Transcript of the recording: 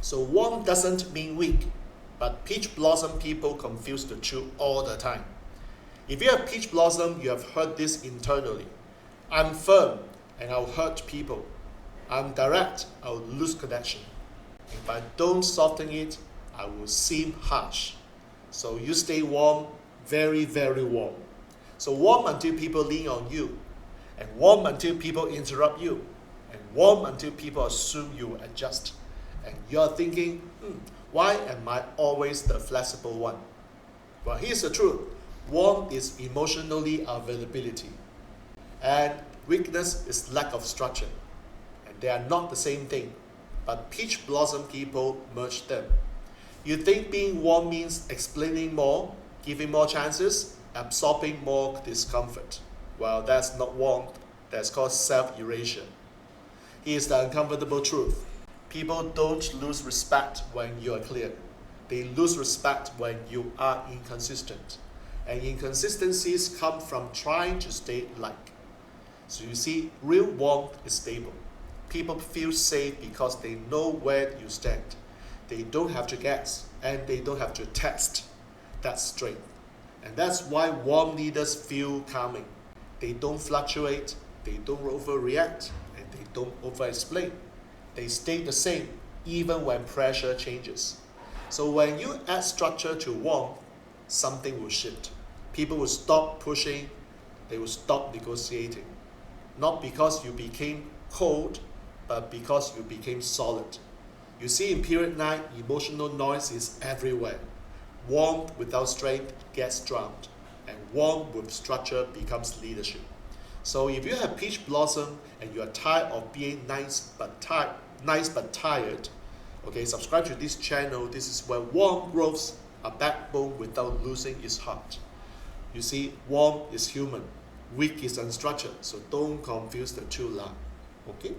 So warm doesn't mean weak, but peach blossom people confuse the two all the time. If you have peach blossom, you have heard this internally. I'm firm and I'll hurt people. I'm direct, I'll lose connection. If I don't soften it, I will seem harsh. So you stay warm, very, very warm. So warm until people lean on you, and warm until people interrupt you, and warm until people assume you will adjust. And you're thinking, why am I always the flexible one? Well, here's the truth. Warm is emotionally availability, and weakness is lack of structure. And they are not the same thing, but peach blossom people merge them. You think being warm means explaining more, giving more chances, absorbing more discomfort. Well, that's not warmth, that's called self-erasure. Here's the uncomfortable truth. People don't lose respect when you are clear. They lose respect when you are inconsistent. And inconsistencies come from trying to stay like. So you see, real warmth is stable. People feel safe because they know where you stand. They don't have to guess, and they don't have to test. That's strength. And that's why warm leaders feel calming. They don't fluctuate, they don't overreact, and they don't over-explain. They stay the same, even when pressure changes. So when you add structure to warmth, something will shift. People will stop pushing, they will stop negotiating. Not because you became cold, but because you became solid. You see, in period 9, emotional noise is everywhere. Warmth without strength gets drowned, and warmth with structure becomes leadership. So if you have peach blossom and you are tired of being nice but tired, okay, subscribe to this channel. This is where warm grows a backbone without losing its heart. You see, warm is human, weak is unstructured, so don't confuse the two lines. Okay?